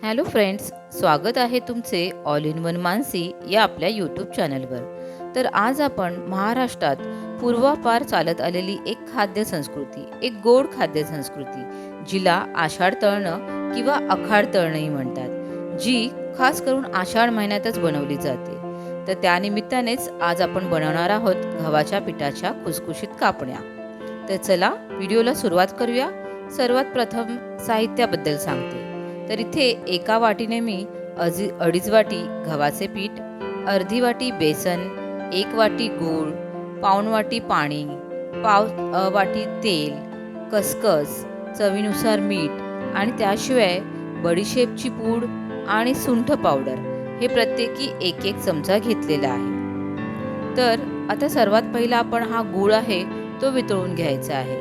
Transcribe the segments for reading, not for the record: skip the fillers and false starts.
Hello friends, स्वागत आहे तुमचे ऑल इन वन मानसी या आपल्या यूट्यूब चॅनलवर। तर आज आपण महाराष्ट्रात पूर्वापार चालत आलेली एक खाद्य संस्कृती, एक गोड खाद्य संस्कृती, जिला आषाढ तळणं किंवा आखाड तळणंही म्हणतात, जी खास करून आषाढ महिन्यातच बनवली जाते। तर त्यानिमित्तानेच आज आपण बनवणार आहोत गव्हाच्या पिठाच्या खुसखुशीत कापण्या। तर चला व्हिडिओला सुरुवात करूया। सर्वात प्रथम साहित्याबद्दल सांगते। तर इथे एका वाटीने मी 2.5 वाटी गव्हाचे पीठ, अर्धी वाटी बेसन, 1 वाटी गूळ, पाऊण वाटी पाणी, पाव वाटी तेल, खसखस, चवीनुसार मीठ आणि त्याशिवाय बडीशेपची पूड आणि सुंठ पावडर हे प्रत्येकी 1-1 चमचा घेतलेला आहे। तर आता सर्वात पहिला आपण हा गूळ आहे तो वितळून घ्यायचा आहे।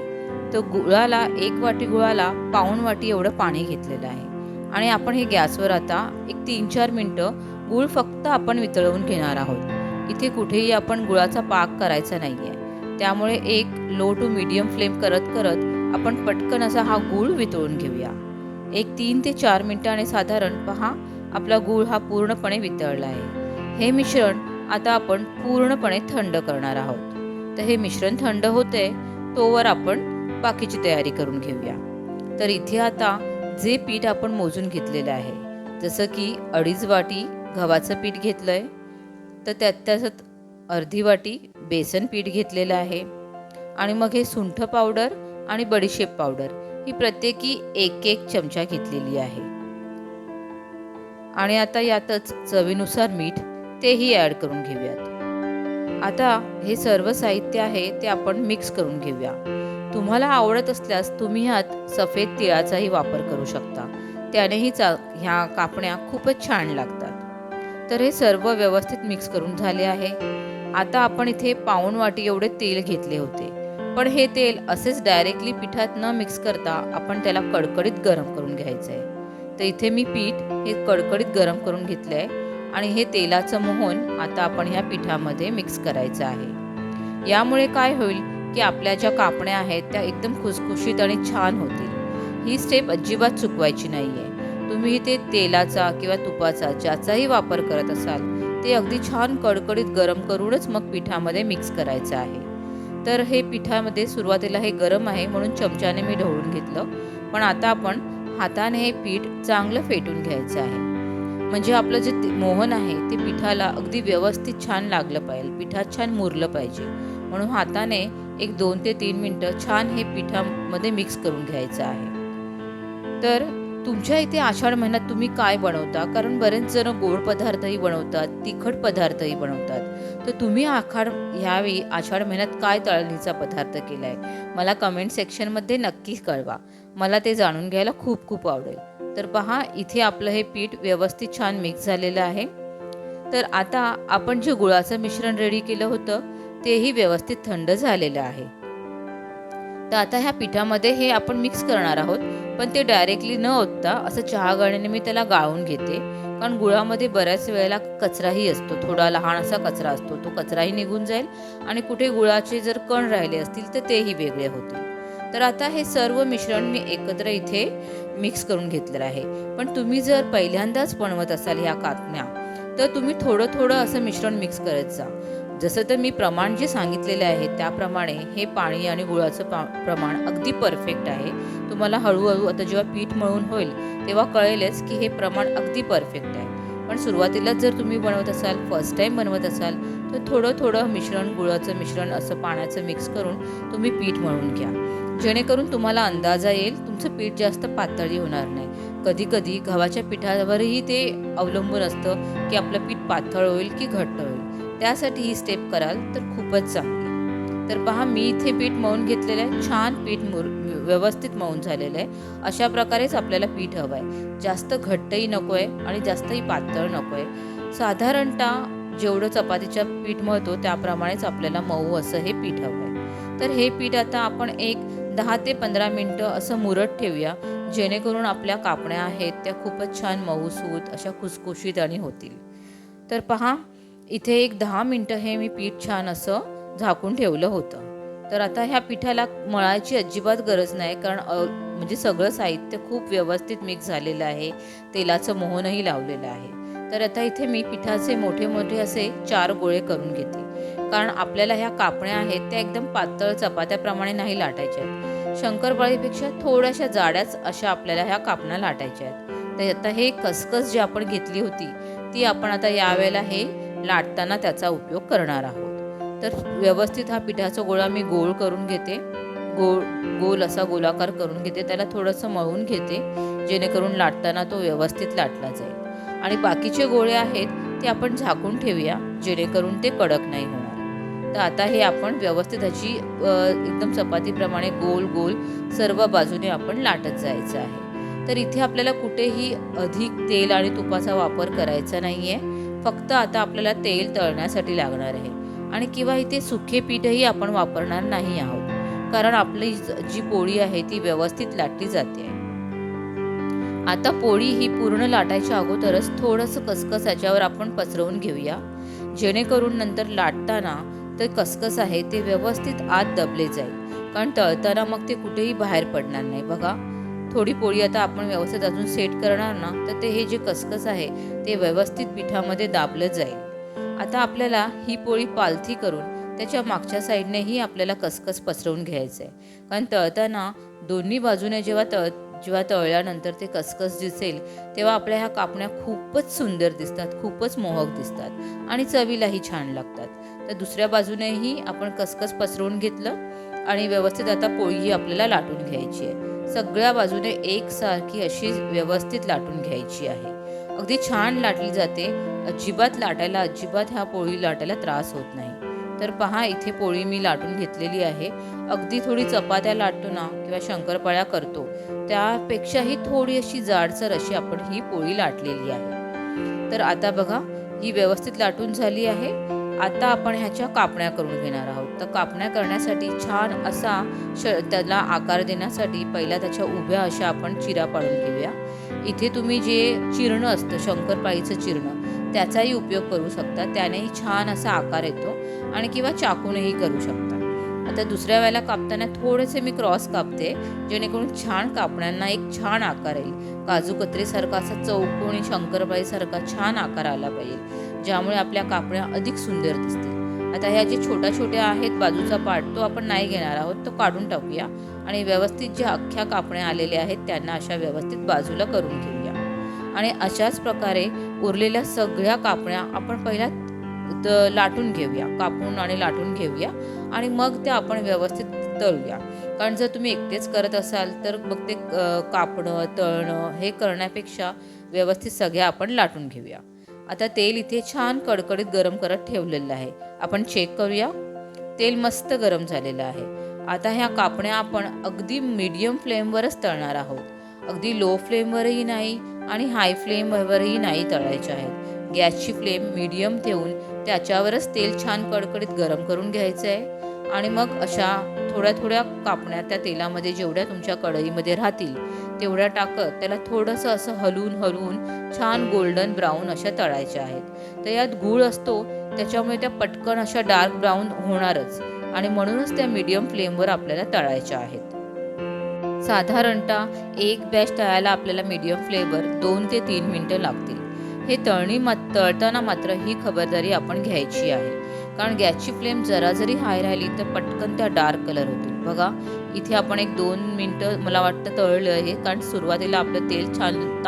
तो गुळाला 1 वाटी गुळाला पाऊण वाटी एवढं पाणी घेतलेलं आहे आणि आपण हे गॅसवर आता एक 3-4 मिनिटं गूळ फक्त आपण वितळवून घेणार आहोत। इथे कुठेही आपण गुळाचा पाक करायचा नाहीये, त्यामुळे एक लो टू मीडियम फ्लेम करत करत आपण पटकन असा हा गूळ वितळून घेऊया। एक 3 ते 4 मिनिटांनी साधारण पहा आपला गूळ हा पूर्णपणे वितळला आहे। हे मिश्रण आता आपण पूर्णपणे थंड करणार आहोत। तर हे मिश्रण थंड होते तोवर आपण बाकीची तयारी करून घेऊया। तर इथे आता जे पीठ आपण मोजून घेतलेलं आहे, जसं की 2.5 वाटी गव्हाचं पीठ घेतलंय, तर त्याच्यात अर्धी वाटी बेसन पीठ घेतलेलं आहे आणि मग हे सुंठ पावडर आणि बडीशेप पावडर ही प्रत्येकी 1-1 चमचा घेतलेली आहे आणि आता यातच चवीनुसार मीठ तेही ॲड करून घेऊयात। आता हे सर्व साहित्य आहे ते आपण मिक्स करून घेऊया। तुम्हाला आवडत असल्यास तुम्ही ह्यात सफेद तिळाचाही वापर करू शकता, त्यानेही ह्या कापण्या खूपच छान लागतात। तर हे सर्व व्यवस्थित मिक्स करून झाले आहे। आता आपण इथे पाऊण वाटी एवढे तेल घेतले होते, पण हे तेल असेच डायरेक्टली पिठात न मिक्स करता आपण त्याला कडकडीत गरम करून घ्यायचं आहे। तर इथे मी पीठ हे कडकडीत गरम करून घेतलंय आणि हे तेलाचं मोहन आता आपण ह्या पिठामध्ये मिक्स करायचं आहे। यामुळे काय होईल की आपल्या ज्या कापण्या आहेत त्या एकदम खुसखुशीत आणि छान होतील। ही स्टेप अजिबात चुकवायची नाहीये। तुम्ही इथे तेलाचा किंवा तुपाचा ज्याचाही वापर करत असाल ते अगदी छान कडकडीत गरम करूनच मग पिठामध्ये मिक्स करायचं आहे। तर हे पिठामध्ये सुरुवातीला हे गरम आहे म्हणून चमच्याने मी ढवळून घेतलं, पण आता आपण हाताने हे पीठ चांगलं फेटून घ्यायचं आहे। म्हणजे आपलं जे मोहन आहे ते पिठाला अगदी व्यवस्थित छान लागलं पाहिजे, पिठात छान मुरलं पाहिजे, म्हणून हाताने एक 2 ते 3 मिनिटं छान हे पिठामध्ये मिक्स करून घ्यायचं आहे। तर तुमच्या इथे आषाढ महिन्यात तुम्ही काय बनवता? कारण बरेच जण गोड पदार्थही बनवतात, तिखट पदार्थही बनवतात। तर तुम्ही ह्यावेळी आषाढ महिन्यात काय तळणीचा पदार्थ केलाय? मला कमेंट सेक्शनमध्ये नक्की कळवा, मला ते जाणून घ्यायला खूप खूप आवडेल। तर पहा इथे आपलं हे पीठ व्यवस्थित छान मिक्स झालेलं आहे। तर आता आपण जे गुळाचं मिश्रण रेडी केलं होतं तेही व्यवस्थित थंड झालेलं आहे। तर आता ह्या पिठामध्ये हे आपण मिक्स करणार आहोत, पण ते डायरेक्टली न ओतता असं चहा गाळणीने मी त्याला गाळून घेते, कारण गुळामध्ये बऱ्याच वेळेला कचराही असतो, थोडा लहान असा कचरा असतो, तो कचराही निघून जाईल आणि कुठे गुळाचे जर कण राहिले असतील तर तेही वेगळे होतील। तर आता हे सर्व मिश्रण मी एकत्र इथे मिक्स करून घेतलेलं आहे। पण तुम्ही जर पहिल्यांदाच बनवत असाल ह्या कापण्या, तर तुम्ही थोडं थोडं असं मिश्रण मिक्स करत जा। जसं तर मी प्रमाण जे सांगितलेले आहे त्याप्रमाणे हे पाणी आणि गुळाचं प्रमाण अगदी परफेक्ट आहे। तुम्हाला हळूहळू आता जेव्हा पीठ मळून होईल तेव्हा कळेलच की हे प्रमाण अगदी परफेक्ट आहे। पण सुरुवातीला जर तुम्ही बनवत असाल, फर्स्ट टाईम बनवत असाल, तर थोडं थोडं मिश्रण, गुळाचं मिश्रण असं पाण्याचं मिक्स करून तुम्ही पीठ मळून घ्या, जेणेकरून तुम्हाला अंदाजा येईल, तुमचं पीठ जास्त पातळही होणार नाही। कधी कधी गव्हाच्या पिठावरही ते अवलंबून असतं की आपलं पीठ पातळ होईल की घट्ट होईल, त्यासाठी ही स्टेप कराल तर खूपच चांगली। तर पहा मी इथे पीठ मळून घेतलेलं आहे, छान पीठ व्यवस्थित मळून झालेलं आहे। अशा प्रकारेच आपल्याला पीठ हवं आहे, जास्त घट्टही नको आहे आणि जास्तही पातळ नको आहे। साधारणतः जेवढं चपातीचं पीठ मळतो त्याप्रमाणेच आपल्याला मऊ असं हे पीठ हवं आहे। तर हे पीठ आता आपण एक 10 ते 15 मिनिटं असं मुरत ठेवूया, जेणेकरून आपल्या कापण्या आहेत त्या खूपच छान मऊसूत अशा खुसखुशीत आणि होतील। तर पहा इथे एक 10 मिनिटं हे मी पीठ छान असं झाकून ठेवलं होतं। तर आता ह्या पिठाला मळायची अजिबात गरज नाही, कारण म्हणजे सगळं साहित्य खूप व्यवस्थित मिक्स झालेलं आहे. तेलाचं मोहनही लावलेलं आहे. तर आता इथे मी पिठाचे मोठे मोठे असे 4 गोळे करून घेते. कारण आपल्याला ह्या कापण्या आहेत त्या एकदम पातळ चपात्याप्रमाणे नाही लाटायच्या आहेत. शंकरपाळीपेक्षा थोड्याशा जाड्याच अशा आपल्याला ह्या कापण्या लाटायच्या आहेत. तर आता हे खसखस जी आपण घेतली होती ती आपण आता यावेळेला हे लाटताना त्याचा उपयोग करणार आहोत. तर व्यवस्थित हा पिठाचा गोळा मी गोल करून घेते. गोल गोल असा गोलाकार करून घेते. त्याला थोडंसं मळून घेते, जेणेकरून लाटताना तो व्यवस्थित लाटला जाईल. आणि बाकीचे गोळे आहेत ते आपण झाकून ठेवूया, जेणेकरून ते कडक नाही होणार. तर आता हे आपण व्यवस्थित ह्याची एकदम चपातीप्रमाणे गोल गोल सर्व बाजूने आपण लाटत जायचं आहे. तर इथे आपल्याला कुठेही अधिक तेल आणि तुपाचा वापर करायचा नाही आहे. फक्त आता आपल्याला तेल तळण्यासाठी लागणार आहे. आणि किंवा इथे सुखे पीठही आपण वापरणार नाही आहोत, कारण आपली जी पोळी आहे ती व्यवस्थित लाटली जाते. आता पोळी ही पूर्ण लाटायच्या अगोदरच थोडंसं खसखस याच्यावर आपण पसरवून घेऊया, जेणेकरून नंतर लाटताना ते खसखस आहे ते व्यवस्थित आत दबले जाईल, कारण तळताना मग ते कुठेही बाहेर पडणार नाही. बघा, थोडी पोळी आता आपण व्यवस्थित अजून सेट करणार ना, तर ते हे जे खसखस आहे ते व्यवस्थित पिठामध्ये दाबलं जाईल. आता आपल्याला ही पोळी पालथी करून त्याच्या मागच्या साईडनेही आपल्याला खसखस पसरवून घ्यायचं आहे, कारण तळताना दोन्ही बाजूने जेव्हा तळल्यानंतर ते खसखस दिसेल तेव्हा आपल्या ह्या कापण्या खूपच सुंदर दिसतात, खूपच मोहक दिसतात आणि चवीलाही छान लागतात. तर दुसऱ्या बाजूनेही आपण खसखस पसरवून घेतलं आणि व्यवस्थित आता पोळी आपल्याला लाटून घ्यायची आहे. सगळ्या बाजूने एकसारखी अशी व्यवस्थित लाटून घ्यायची आहे. अगदी छान लाटली जाते. अजिबात ह्या पोळी लाटायला त्रास होत नाही. तर पहा, इथे पोळी मी लाटून घेतलेली आहे. अगदी थोडी चपात्या लाटतो ना किंवा शंकरपाळ्या करतो त्यापेक्षाही थोडी अशी जाडसर अशी आपण ही पोळी लाटलेली आहे. तर आता बघा, ही व्यवस्थित लाटून झाली आहे. आता आपण ह्याच्या कापण्या करून घेणार आहोत. तर कापण्या करण्यासाठी छान असा त्याला आकार देण्यासाठी पहिला त्याच्या उभ्या अशा आपण चिरा पाडून घेऊया. इथे तुम्ही जे चिरणं असतं शंकरपाळीचं चिरणं त्याचाही उपयोग करू शकता, त्यानेही छान असा आकार येतो. आणि किंवा चाकूनही करू शकता. आता दुसऱ्या वेळेला कापताना थोडेसे मी क्रॉस कापते, जेणेकरून छान कापण्यांना एक छान आकार येईल. काजू कतरीसारखा असा चौकोनी शंकरपाळीसारखा छान आकार आला पाहिजे, ज्यामुळे आपल्या कापण्या अधिक सुंदर दिसतील. आता ह्या जे छोट्या छोट्या आहेत बाजूचा पार्ट तो आपण नाही घेणार आहोत, तो काढून टाकूया आणि व्यवस्थित ज्या अख्ख्या कापण्या आलेल्या आहेत त्यांना अशा व्यवस्थित बाजूला करून घेऊया. आणि अशाच प्रकारे उरलेल्या सगळ्या कापण्या आपण पहिल्या लाटून घेऊया, कापून आणि लाटून घेऊया आणि मग त्या आपण व्यवस्थित तळूया. कारण जर तुम्ही एकटेच करत असाल तर मग ते कापणं तळणं हे करण्यापेक्षा व्यवस्थित सगळ्या आपण लाटून घेऊया. आता तेल इथे छान कडकडीत गरम करत ठेवलेलं आहे. आपण चेक करूया. तेल मस्त गरम झालेलं आहे. आता ह्या कापण्या आपण अगदी मीडियम फ्लेमवरच तळणार आहोत. अगदी लो फ्लेमवरही नाही आणि हाय फ्लेमवरही नाही तळायच्या आहेत. गॅसची फ्लेम मीडियम ठेवून त्याच्यावरच तेल छान कडकडीत गरम करून घ्यायचं आहे. आणि मग अशा थोड्या थोड्या कापण्या त्या तेलामध्ये जेवढ्या तुमच्या कढईमध्ये राहतील तेवढ्या टाकत त्याला थोडंसं असं हलवून छान गोल्डन ब्राऊन अशा तळायच्या आहेत. तर यात गूळ असतो त्याच्यामुळे त्या पटकन अशा डार्क ब्राऊन होणारच आणि म्हणूनच त्या मीडियम फ्लेमवर आपल्याला तळायच्या आहेत. साधारणतः एक बॅच तळायला आपल्याला मीडियम फ्लेमवर 2 ते 3 मिनटं लागतील. हे तळताना मात्र ही खबरदारी आपण घ्यायची आहे, कारण गॅसची फ्लेम जरा जरी हाय राहिली तर पटकन त्या डार्क कलर होतील. बघा, इथे आपण एक 2 मिनटं मला वाटतं तळलं आहे, कारण सुरुवातीला आपलं तेल छान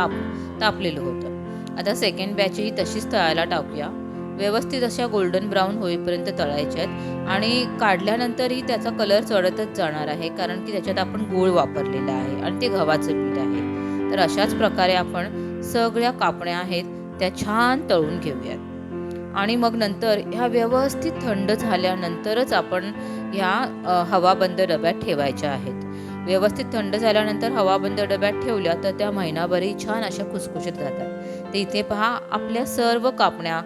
तापलेलं होतं. आता सेकंड बॅचही तशीच तळायला टाकूया. व्यवस्थित अशा गोल्डन ब्राऊन होईपर्यंत तळायच्या आहेत आणि काढल्यानंतरही त्याचा कलर चढतच जाणार आहे, कारण की त्याच्यात आपण गूळ वापरलेला आहे आणि ते गव्हाचं पीठ आहे. तर अशाच प्रकारे आपण सगळ्या कापण्या आहेत त्या छान तळून घेऊयात. आणि मग नंतर ह्या व्यवस्थित थंड झाल्यानंतरच आपण ह्या हवाबंद डब्यात ठेवायच्या आहेत. व्यवस्थित थंड झाल्यानंतर हवाबंद डब्यात ठेवल्या तर त्या महिनाभरही छान अशा खुसखुशीत राहतात. तर इथे पहा, आपल्या सर्व कापण्या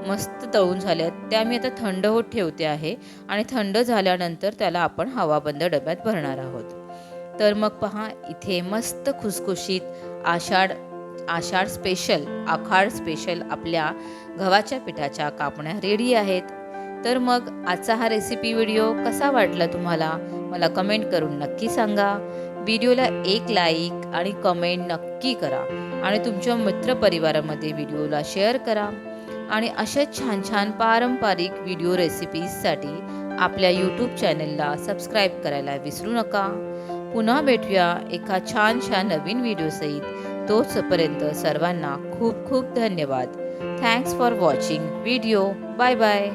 मस्त तळून झाल्यात. त्या मी आता थंड होत ठेवते आहे आणि थंड झाल्यानंतर त्याला आपण हवाबंद डब्यात भरणार आहोत. तर मग पहा, इथे मस्त खुसखुशीत आषाढ स्पेशल आपल्या गव्हाच्या पिठाच्या कापण्या रेडी आहेत. तर मग आजचा हा रेसिपी व्हिडिओ कसा वाटला तुम्हाला मला कमेंट करून नक्की सांगा. व्हिडिओला एक लाईक आणि कमेंट नक्की करा आणि तुमच्या मित्रपरिवारामध्ये व्हिडिओला शेअर करा. आणि अशाच छान छान पारंपरिक व्हिडिओ रेसिपीजसाठी आपल्या यूट्यूब चॅनलला सबस्क्राईब करायला विसरू नका. पुन्हा भेटूया एका छानशा नवीन व्हिडिओसहित. तोचपर्यंत सर्वांना खूप खूप धन्यवाद. Thanks for watching video. Bye bye.